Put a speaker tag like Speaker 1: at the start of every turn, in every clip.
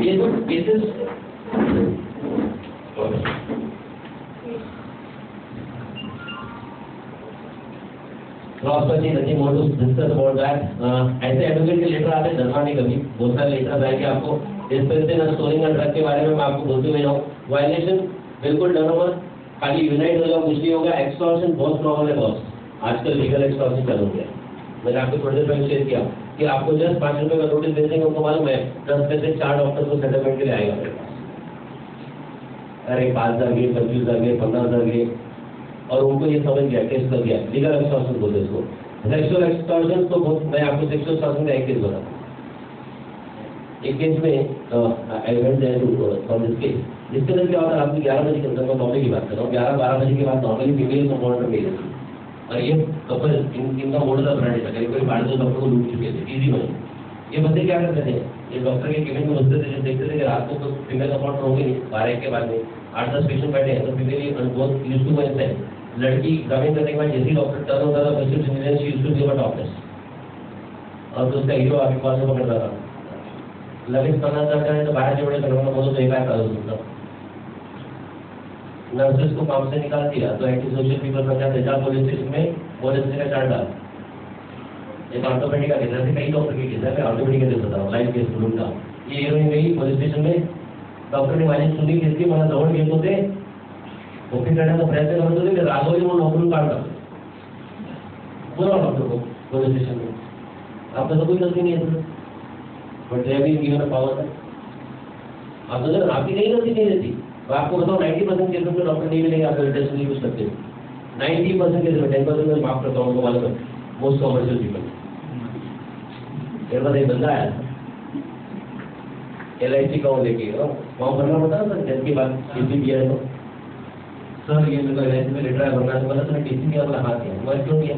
Speaker 1: ये जो cases nothing more to discuss about that. ऐसे एडवोकेट के लेटर आते डरना नहीं कभी, बहुत सारे लेटर आएंगे आपको डिस्पेंसिंग और स्टोरिंग ड्रग के बारे में मैं आपको बोलते हुए जाऊँ। वायलेशन बिल्कुल डरो मत, खाली यूनाइट हो जाओ, कुछ नहीं होगा। एक्सटॉर्शन बहुत प्रॉब्लम है बॉस, आजकल लीगल एक्सटॉर्शन चालू हो गया। मैंने आपको थोड़ी देर पहले शेयर किया कि आपको जस्ट 5 रुपए का नोटिस भेजेंगे, उनको मालूम है 10 में से 4 डॉक्टर को सेटलमेंट के लिए आएगा मेरे पास। अरे 5,000 गए, 25,000 गए, 15,000 गए, और उनको ये समझ गया, केस कर दिया। लीगल एक्सटॉर्शन बोलते इसको। सेक्सुअल एक्सटॉर्शन तो बहुत, मैं आपको सेक्सुअल एक्सटॉर्शन का एक केस बताता हूँ। एक केस में I went there to for this case. इसके अंदर क्या होता है, आपकी 11 बजे के अंदर, मैं नॉर्मली की बात कर रहा हूँ, 11-12 बजे के बाद नॉर्मली फीमेल कंपाउंडर मिल जाती है। और ये कपल इनका मोड था फ्रेंड था, कोई 12 डॉक्टर को लूट चुके थे इजी मनी। ये बंदे क्या करते थे, ये डॉक्टर के केबिन में बसते थे, देखते थे कि रात को तो फीमेल कंपाउंडर होंगे नहीं, 12 के बाद में 8-10 पेशेंट बैठे हैं, तो फीमेल बहुत यूज टू है। लड़की एग्जामिन करने के बाद जैसे डॉक्टर टर्न होता था, prescription she used to give a topless, और तो उसका हीरो आपके पास में पकड़ता था। लगेज करना चाहता है तो बाहर जोड़े करना बोलो तो एक आया था उसका। नर्सेस को काम से निकाल दिया तो एंटी सोशल पीपल का क्या था, पुलिस स्टेशन में पुलिस का चार्ज डाल। एक ऑर्थोपेडिक का केस है, कई डॉक्टर के केस है, मैं ऑर्थोपेडिक का केस बता रहा हूँ, लाइव केस सुनूं का। ये हीरोइन गई पुलिस स्टेशन में, डॉक्टर ने वाली सुनी केस की, मला जवळ घेत होते, ओपी करण्याचा प्रयत्न करत होते, ते रागवली म्हणून नोकरून काढला। बोला डॉक्टर को पुलिस स्टेशन में, आपका तो कोई गलती नहीं है, but they have been given a power. आप तो आपकी नहीं गलती नहीं रहती, तो आपको बताओ 90% केसों में डॉक्टर नहीं मिलेंगे, आपका रिटेस्ट नहीं कुछ करते। 90% केस में 10% में माफ करता हूँ उनको, मालूम है मोस्ट कमर्शियल पीपल। मेरे पास एक बंदा आया LIC का वो लेके फॉर्म भरना पड़ता है सर, जब की बात टीसी किया है तो सर ये मेरे को LIC में लेटर है भरना, तो बोला सर टीसी किया, बोला हाँ किया, मैं क्यों किया,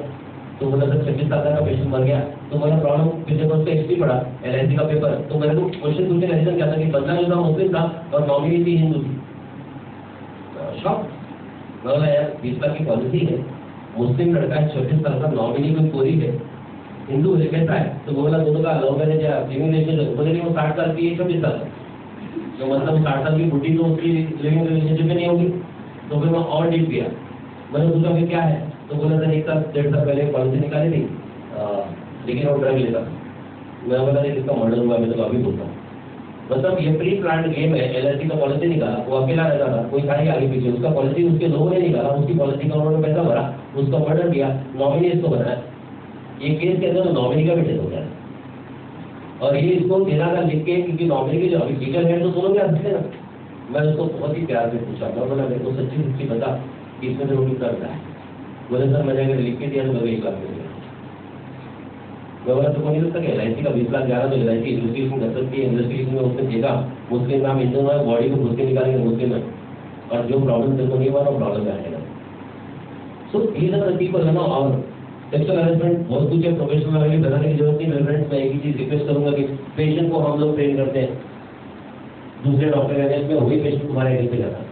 Speaker 1: तो बोला सर 26 साल का पेशेंट मर गया, तो बोला प्रॉब्लम पीछे को उसका हिस्ट्री पढ़ा LIC का पेपर, तो मेरे को क्वेश्चन पूछने का रीजन क्या था कि बंदा जो था मुस्लिम था और नॉमिनी थी हिंदू थी। शॉक, बोला यार 20 लाख की पॉलिसी है, मुस्लिम लड़का है 26 साल का, नॉमिनी कोई कोरी है, हिंदू है, कैसा है, तो बोला दोनों का लव मैरिज है, लिविंग रिलेशनशिप, बोले वो 60 साल की है 26 साल, तो मतलब 60 साल की बुढ़ी तो उसकी लिविंग रिलेशनशिप में नहीं होगी। तो फिर मैं और डीप किया, मैंने पूछा कि क्या है, तो बोला सर 1 साल 1.5 साल पहले पॉलिसी निकाली थी, लेकिन वो ड्रग लेता। मैं बोला इसका मर्डर हुआ, मैं तो अभी बोलता हूँ। मतलब ये प्री प्लान गेम है। LIC का पॉलिसी निकाला, वो अकेला रहता था, कोई था ही आगे पीछे, उसका पॉलिसी उसके लोगों ने निकाला, उसकी पॉलिसी का उन्होंने पैसा भरा, उसका मर्डर किया, नॉमिनी इसको बनाया। ये केस के अंदर नॉमिनी का भी डेथ हो गया, और ये इसको देना था लिख के, क्योंकि नॉमिनी की जो अभी लीगल है तो दोनों क्या सकते ना। मैं उसको बहुत ही प्यार से पूछा, मैं बोला मेरे को सच्ची सच्ची बता कि इसमें से रोटी करता है। बोले सर मैंने अगर लिख के दिया तो मैं 1 लाख दे दिया। मैं बोला तो कौन नहीं सकता, LIC का 20 लाख जा रहा, तो LIC इन्वेस्टिगेशन कर सकती है, इन्वेस्टिगेशन में उसने देखा मुस्लिम नाम हिंदू है, बॉडी को घुस के निकालेंगे मुस्लिम है, और जो प्रॉब्लम देखो नहीं हुआ वो प्रॉब्लम आएगा। So these are the people है ना। और सेक्सुअल हैरेसमेंट बहुत कुछ है, प्रोफेशनल लेवल पे बताने की जरूरत नहीं। मेरे फ्रेंड्स, मैं एक ही चीज रिक्वेस्ट करूंगा कि पेशेंट को हम लोग ट्रेन करते हैं, दूसरे डॉक्टर अगेंस्ट में वही पेशेंट तुम्हारे अगेंस्ट पे जाता है।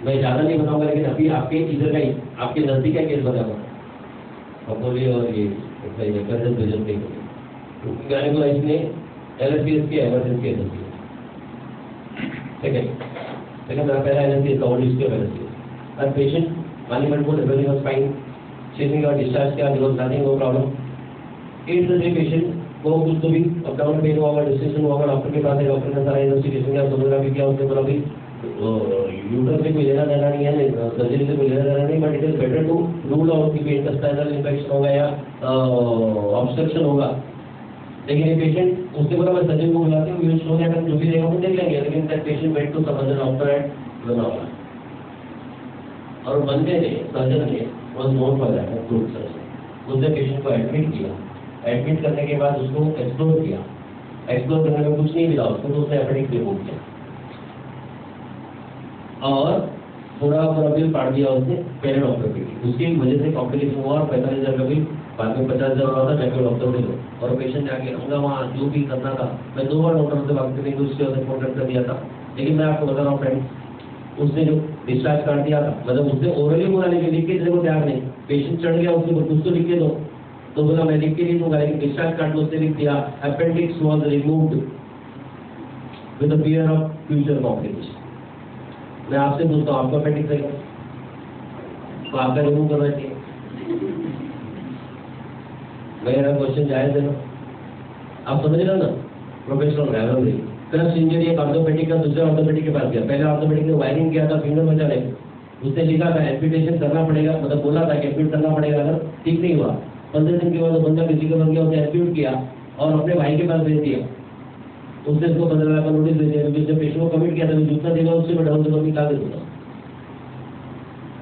Speaker 1: मैं ज्यादा नहीं बताऊंगा, लेकिन अभी आपके इधर का ही आपके नजदीक का केस बताऊंगा, अपोली और ये कर्जन बिजन के गायनेकोलॉजिस्ट ने LSPS की इमरजेंसी एजेंसी सेकंड मेरा पहला LSPS का ऑडिट किया LSPS और पेशेंट मैनेजमेंट को एवरीथिंग वाज फाइन, चेकिंग और डिस्चार्ज किया, no nothing, no problem. It the day patient को कुछ तो भी अप डाउन पेन हुआ, डिस्ट्रेक्शन हुआ, डॉक्टर के पास है, डॉक्टर ने सारा इन्वेस्टिगेशन किया, सोनोग्राफी किया, उसने बोला भी यूट्रस से कोई लेना देना नहीं है, सर्जरी से कोई लेना देना नहीं, but it is better to rule out कि इंटेस्टाइनल इन्फेक्शन होगा या ऑब्स्ट्रक्शन होगा। लेकिन ये पेशेंट उसने बोला मैं सर्जन को बुलाती हूँ, वी शो दैट हम जो भी देगा वो देख लेंगे, लेकिन that patient went to some other doctor at Lonavala, और बंदे ने सर्जन ने was known for that good surgeon. उसने पेशेंट को एडमिट किया, एडमिट करने के बाद उसको एक्सप्लोर किया, एक्सप्लोर करने में कुछ नहीं मिला उसको, तो उसने अपेंडिक्स रिमूव किया और पूरा बिल काट दिया उसने पहले डॉक्टर के। उसकी वजह से कॉम्प्लिकेशन हुआ और 45,000 का बिल बाद में 50,000 हुआ था, जाके डॉक्टर से लो, और पेशेंट जाके हंगामा जो भी करना था। मैं 2 बार डॉक्टर से बात करने की उससे कॉन्टेक्ट कर दिया था, लेकिन मैं आपको बता रहा हूँ फ्रेंड, उसने जो डिस्चार्ज काट दिया था, मतलब उसने ओरली बोला लेकिन लिख के देने को तैयार नहीं। पेशेंट चढ़ गया, उसके ऊपर कुछ तो लिख के दो, तो बोला मैं लिख के नहीं दूंगा, लेकिन डिस्चार्ज कार्ड उसने लिख दिया, appendix was removed. With the fear of future complication. मैं आपसे पूछता हूँ, आपका अपेंडिक्स है क्या? तो आपका रिमूव करना चाहिए। मेरा क्वेश्चन जायज है ना? आप समझ रहे हो ना? प्रोफेशनल रैवलरी, क्रस्ट इंजरी एक ऑर्थोपेडिक का दूसरे ऑर्थोपेडिक के पास गया। पहले ऑर्थोपेडिक ने वायरिंग किया था फिंगर बचाने, उसने लिखा था एम्पुटेशन करना पड़ेगा, मतलब बोला था कि एम्प्यूट करना पड़ेगा, अगर ठीक नहीं हुआ 15 दिन के बाद बंदा किसी का बन गया, उसने एम्प्यूट किया और अपने भाई के पास भेज दिया। उसने उसको 15 लाख का नोटिस दे दिया, जिसने पेशेंट को कमिट किया था जितना देगा उससे मैं ढंग से कमी निकाल दूंगा।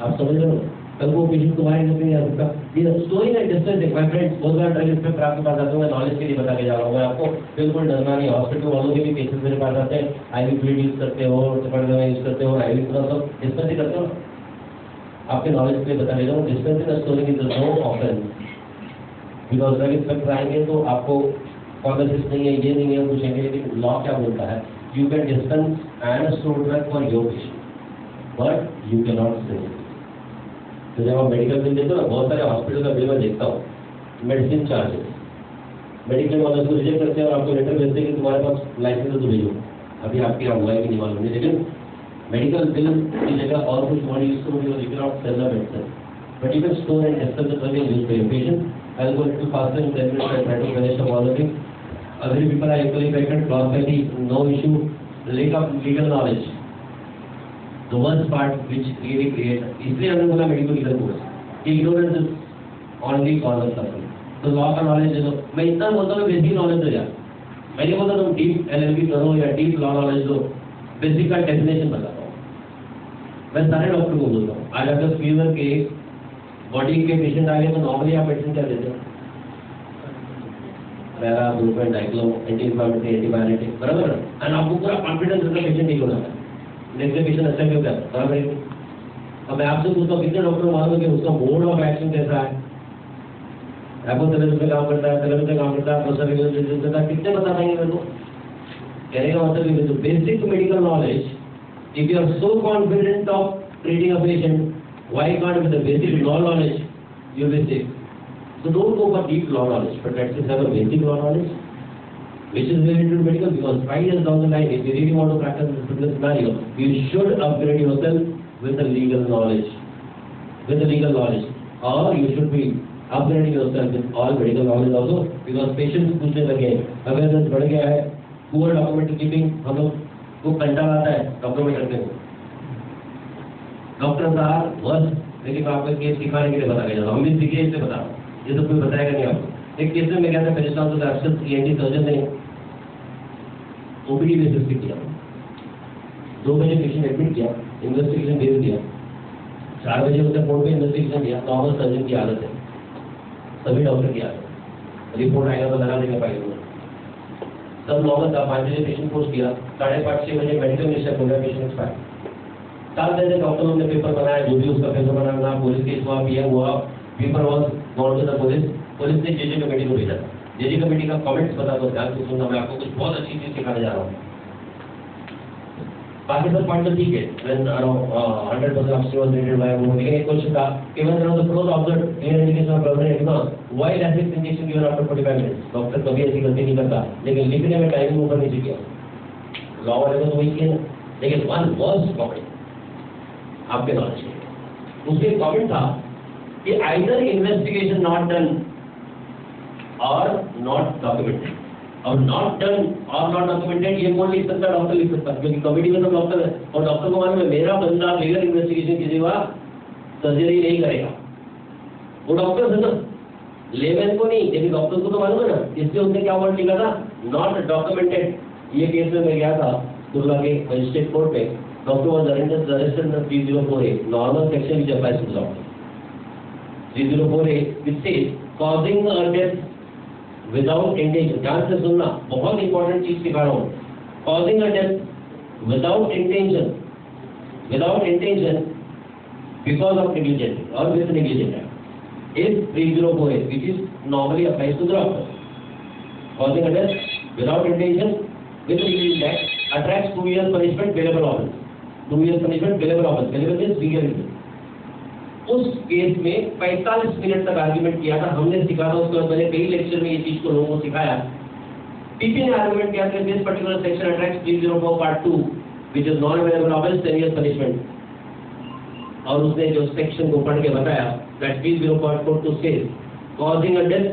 Speaker 1: आप समझ रहे हो? कल को पेशेंट को वायरिंग नहीं आ सकता। ये स्टोरी है डिस्टेंस। माय फ्रेंड्स, बहुत बार ड्रग इंस्पेक्टर आपके पास आते हैं, नॉलेज के लिए बता के जा रहा हूँ मैं आपको, बिल्कुल डरना नहीं। हॉस्पिटल वालों के भी केसेस मेरे पास आते हैं, आईवी फ्लूइड यूज करते हो, यूज करते हो, आईवी पूरा सब डिस्पेंस करते हो। आपके नॉलेज के लिए बता रहा हूँ, डिस्पेंस इन स्टोरी की no offence, because drug inspector आएंगे तो आपको कॉन्वर्सेशन नहीं है, ये नहीं है, पूछेंगे। लेकिन लॉ क्या बोलता है? You can dispense and store drug for your patient but you cannot sell. तो जब आप मेडिकल बिल देते हो ना, बहुत सारे हॉस्पिटल का बिल मैं देखता हूँ, मेडिसिन चार्जेस, मेडिकल वाले उसको रिजेक्ट करते हैं और आपको लेटर भेजते हैं कि तुम्हारे पास लाइसेंस है तो भेजो। अभी आपकी हुआ है कि नहीं मालूम नहीं, लेकिन मेडिकल बिल की जगह और कुछ मॉडी यूज करो, you can sell the medicine but you can store and dispense the drug use for your patient. I will go little faster in 10 minutes. I try to finish up all the things. Other people are equally affected, prosperity, no issue, lack of legal knowledge. The worst part which really create, इसलिए हमने बोला medical legal course, ignorance is only cause of suffering. तो law का knowledge दे दो, मैं इतना बोलता हूँ बेसिक नॉलेज दो यार। मैं नहीं बोलता तुम डीप एलएलबी करो या डीप लॉ नॉलेज दो, बेसिक का डेफिनेशन बताता हूँ। मैं सारे डॉक्टर को बोलता हूँ, आज अगर फीवर के बॉडी के पेशेंट आ गए तो नॉर्मली आप मेडिसिन क्या देते हो? Para, Brufen, diclo, anti inflammatory, antibiotic, बराबर है? एंड आपको पूरा कॉन्फिडेंस होता है पेशेंट ठीक होना है, नेक्स्ट पेशेंट अच्छा क्यों कर, बराबर है? अब मैं आपसे पूछता हूँ, कितने डॉक्टर मालूम है कि उसका मोड ऑफ एक्शन कैसा है? एपोथेरेपी पे काम करता है, थेरेपी पे काम करता है, प्रोसेस करता है, कितने बता पाएंगे मेरे को? कहने का मतलब ये, basic medical knowledge, if you are so confident of treating a patient, why can't with the basic law knowledge you will say? So don't go for deep law knowledge, but at least have a basic law knowledge, which is related to medical, because 5 years down the line, if you really want to practice this particular scenario, you should upgrade yourself with the legal knowledge, or you should be upgrading yourself with all medical knowledge also, because patients पूछने लगे, awareness बढ़ गया है, poor document keeping, हम लोग को कंटाला आता है डॉक्यूमेंट रखने को। डॉक्टर साहब बस, लेकिन मैं आपको केस सिखाने के लिए बता के जा रहा हूँ, हम भी सीखे इसलिए बता रहा हूँ, ये तो कोई बताएगा नहीं आपको। एक केस में मैं क्या था, पेरिस्टाल तो एब्सेंट ईएनटी सर्जन ने ओपीडी बेसिस पे किया, 2 बजे पेशेंट एडमिट किया, इन्वेस्टिगेशन भेज दिया, 4 बजे उसे फोन पे इन्वेस्टिगेशन दिया। नॉर्मल सर्जन की आदत है, सभी डॉक्टर की आदत है, रिपोर्ट आएगा तो लगा देगा फाइल में, सब नॉर्मल था। 5 बजे पेशेंट पोस्ट किया, 5:30-6 बजे मेडिकल मिस्टेक हो गया, पेशेंट एक्सपायर। 7 बजे डॉक्टरों ने पेपर बनाया, जो भी उसका पेपर बनाना, पुलिस केस हुआ, पीएम हुआ, paper was gone to the police ने जेजे कमेटी को भेजा। जेजे कमेटी का कमेंट्स बता दो, ध्यान से सुनना, मैं आपको कुछ बहुत अच्छी चीज सिखाने जा रहा हूँ। बाकी सब पॉइंट तो ठीक है, when around 100% of students rated by वो, लेकिन एक क्वेश्चन था कि when there was a close observed clear indication of permanent edema, why Lasix injection given after 45 minutes? Doctor कभी ऐसी गलती नहीं करता, लेकिन लिखने में टाइमिंग ऊपर नीचे किया, लॉ वाले को तो वही किया। लेकिन वन वर्स्ट कमेंट आपके नॉलेज में, उसके कमेंट था कि आइदर इन्वेस्टिगेशन नॉट डन और नॉट डॉक्यूमेंटेड, और नॉट डन और नॉट डॉक्यूमेंटेड ये कौन लिख सकता है? डॉक्टर लिख सकता है, क्योंकि कमेटी में तो डॉक्टर है, और डॉक्टर को मालूम है मेरा बंदा लेगर इन्वेस्टिगेशन किसी हुआ सर्जरी नहीं करेगा, वो डॉक्टर है ना, लेमैन को नहीं, लेकिन डॉक्टर को तो मालूम है ना, इसलिए उसने क्या वर्ड लिखा था? Not documented. ये केस में मैं गया था दुर्गा के मजिस्ट्रेट कोर्ट में, doctor was arrested under 304A, normal section which applies to the doctor. 304A which says causing a death without intention. ध्यान से सुनना, बहुत इंपॉर्टेंट चीज सिखा रहा हूँ। causing a death without intention because of negligence or with negligence is 304A, which is normally applies to the doctor. Causing a death without intention with negligence attracts 2 years punishment payable offense. 2 years punishment payable offense, payable means legal offense. उस case में 45 minute तक argument किया था, हमने सिखा था उसको, मैंने कई लेक्चर में ये चीज को लोगों को सिखाया पीपी ने आर्गुमेंट किया कि this particular section attracts 304 part 2 which is non available of 10 years punishment. और उसने जो सेक्शन को पढ़ के बताया that 304.2 says causing a death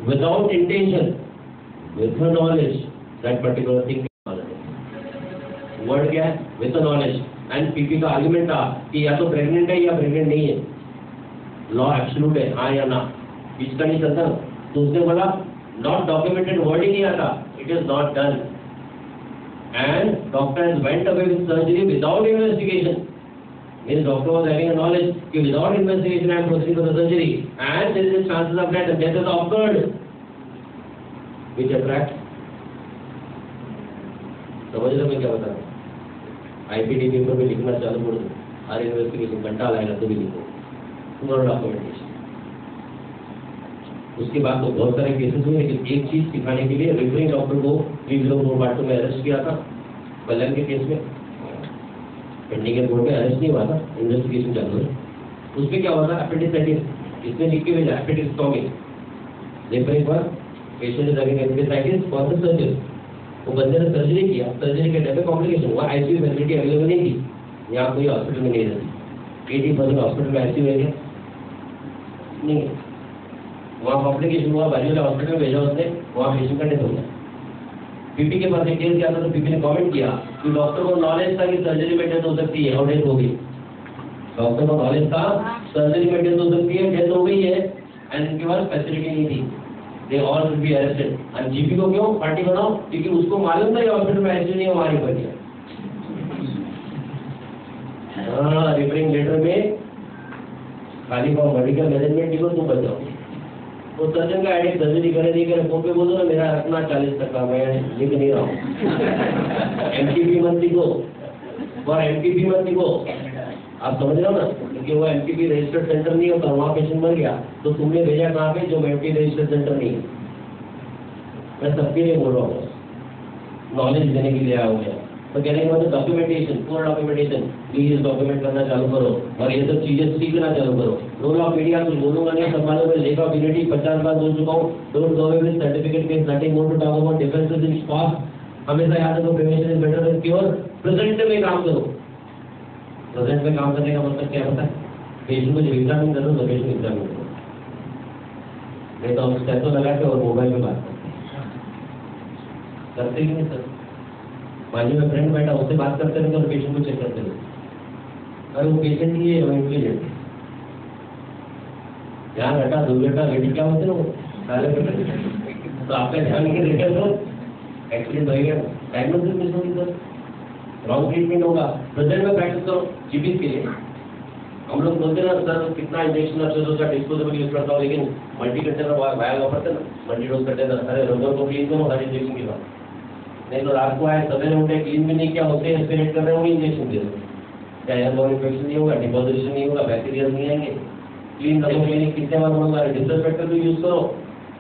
Speaker 1: without intention with the knowledge that particular thing word क्या है with the knowledge. And PP का आर्गुमेंट था कि या तो प्रेग्नेंट है या प्रेग्नेंट नहीं है, लॉ एब्सोल्यूट है हाँ या ना, बीच का नहीं चलता। तो उसने बोला नॉट डॉक्यूमेंटेड वर्ड ही नहीं आता, it is not done and doctor went away with surgery without investigation. Means doctor was having a knowledge कि without investigation I am proceeding for the surgery and there is chances of death and death has occurred which attract। समझ रहे मैं क्या बता रहा हूँ? IPT paper में लिखना चालू कर दो, हर इन्वेस्टिगेशन घंटा लगेगा तो भी लिखो, तुम्हारा डॉक्यूमेंटेशन। उसके बाद तो बहुत सारे केसेस हुए, लेकिन एक चीज सिखाने के लिए रेफरिंग डॉक्टर को 304 पार्ट में अरेस्ट किया था बल्लन के केस में। पेंडिंग कोर्ट में अरेस्ट नहीं हुआ था, इन्वेस्टिगेशन चालू है। उसमें क्या हुआ था एपेंडिसाइटिस, इसमें लिख के भेजा एपेंडिक्टोमी। देखो एक बार patient is having appendicitis for the surgery, वो बंदे ने सर्जरी किया, सर्जरी के टाइम पे कॉम्प्लिकेशन हुआ, आईसीयू फैसिलिटी अवेलेबल नहीं थी, यहाँ कोई हॉस्पिटल में नहीं रहती। 80% हॉस्पिटल में आईसीयू है क्या? नहीं, वहाँ कॉम्प्लिकेशन हुआ, बाजू वाले हॉस्पिटल में भेजा उसने, वहाँ पेशेंट का डेथ हो गया। पीपी के पास एक केस किया था तो पीपी ने कमेंट किया कि डॉक्टर को नॉलेज था कि सर्जरी में डेथ हो सकती है और डेथ हो गई। डॉक्टर को नॉलेज था सर्जरी में डेथ हो सकती है, डेथ हो गई है एंड इनके पास फैसिलिटी नहीं थी, they all will be arrested. और जीपी को क्यों पार्टी बनाओ? क्योंकि उसको मालूम था ये हॉस्पिटल में आईसीयू नहीं है, हमारी पर दिया। हाँ, रिफरिंग लेटर में खाली फॉर मेडिकल मैनेजमेंट लिखो, तुम बचाओ। वो सर्जन का एडिट सर्जरी करे नहीं करे फोन पे बोल दो ना, मेरा रखना 40 का, मैं लिख नहीं रहा हूँ। एमटीपी मत लिखो और एमटीपी मत लिखो, आप समझ रहे हो ना, क्योंकि वो एमटीपी रजिस्टर्ड सेंटर नहीं होता, वहाँ पेशेंट मर गया तो तुमने भेजा कहाँ पे जो एमटीपी रजिस्टर्ड सेंटर नहीं है। मैं सबके लिए बोल रहा हूँ, नॉलेज देने के लिए आया हूँ मैं। तो कहने के बाद डॉक्यूमेंटेशन, पूरा डॉक्यूमेंटेशन प्लीज डॉक्यूमेंट करना चालू करो और ये सब चीजें सीखना चालू करो। रोल ऑफ मीडिया कुछ बोलूंगा नहीं, सब मालूम है, लेख ऑफ यूनिटी 50 बार बोल चुका हूँ। Don't go away with certificate case, nothing more to talk about differences in cost. हमेशा याद रखो prevention is better than cure. Present में काम करो, प्रेजेंट में काम करने का मतलब क्या होता है? पेशेंट को जब एग्जामिन करो तो पेशेंट एग्जामिन करो, नहीं तो हम स्टेथो लगा के और मोबाइल में बात करते ही नहीं सर। बाजू में फ्रेंड बैठा उससे बात करते रहते और पेशेंट को चेक करते रहते। अरे वो पेशेंट ही है, वो इंटेलिजेंट है। ध्यान हटा दुर्घटना घटी क्या होते ना सारे तो आपका ध्यान नहीं देखे तो एक्सीडेंट होगा, डायग्नोसिस मिस होगी सर, रॉन्ग ट्रीटमेंट होगा। प्रेजेंट में प्रैक्टिस करो जीपीस के लिए। हम लोग बोलते ना सर कितना इंजेक्शन का डिस्पोजेबल यूज करता हूँ, लेकिन मल्टी कंटेनर वायर वापरते ना, मल्टी डोज कंटेनर। अरे रोजर को क्लीन करो हर इंजेक्शन के बाद, नहीं तो रात को आए सवेरे उठे क्लीन भी नहीं किया, होते एस्पिरेट कर रहे होंगे, इंजेक्शन दे दो, क्या एयरबोर्न इन्फेक्शन नहीं होगा, डिपोजिशन नहीं होगा, बैक्टीरिया नहीं आएंगे। क्लीन रखो, क्लिनिक कितने बार बोलूंगा, डिसइंफेक्टेंट भी यूज करो।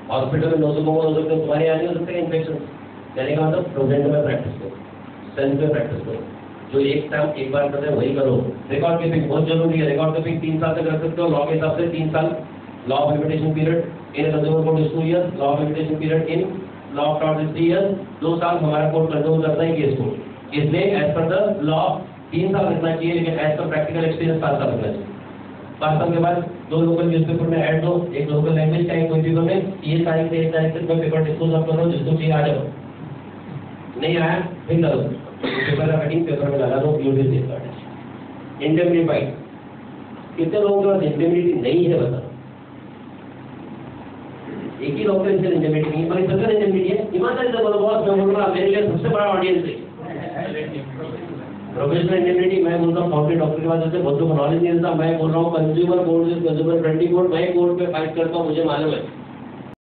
Speaker 1: हॉस्पिटल में 900 हो सकते हैं, तुम्हारे यहाँ नहीं हो सकते इन्फेक्शन। कहने का मतलब प्रेजेंट में प्रैक्टिस करो, सेंस में प्रैक्टिस करो, जो एक टाइम एक बार करते हैं वही करो। रिकॉर्ड कीपिंग बहुत जरूरी है, रिकॉर्ड कीपिंग 3 साल तक रख सकते हो लॉ के हिसाब से। 3 साल law of limitation period in consumer court is 2 years, law of limitation period in law of tort is 3 years। 2 साल हमारा कोर्ट कंट्रोल करता है केस को, इसलिए एज पर द लॉ 3 साल रखना चाहिए, लेकिन एज पर प्रैक्टिकल एक्सपीरियंस 7 साल रखना चाहिए। 5 साल के बाद 2 लोकल न्यूज़पेपर में ऐड दो, एक लोकल लैंग्वेज का, एक कोई पेपर में, ये तारीख से 1 तारीख तक मैं पेपर डिस्पोज ऑफ करो, जिसको चाहिए आ जाओ, नहीं आया फिर करो, पेपर का कटिंग पेपर में लगा दो, यूनिट देता है। इंडेमनिफाइड, कितने लोगों के पास इंडेमनिटी नहीं है बताओ? एक ही डॉक्टर इससे इंडेमनिटी नहीं, पर सबका इंडेमनिटी है। ईमानदारी से बोलो बॉस, मैं बोल रहा हूँ मेरे लिए सबसे बड़ा ऑडियंस है प्रोफेशनल इंडेमनिटी। मैं बोलता हूँ फाउंडेड डॉक्टर के पास जैसे बहुत लोग नॉलेज नहीं देता, मैं बोल रहा हूँ consumer court, consumer friendly court, मैं कोर्ट पे फाइट करता हूँ, मुझे मालूम है।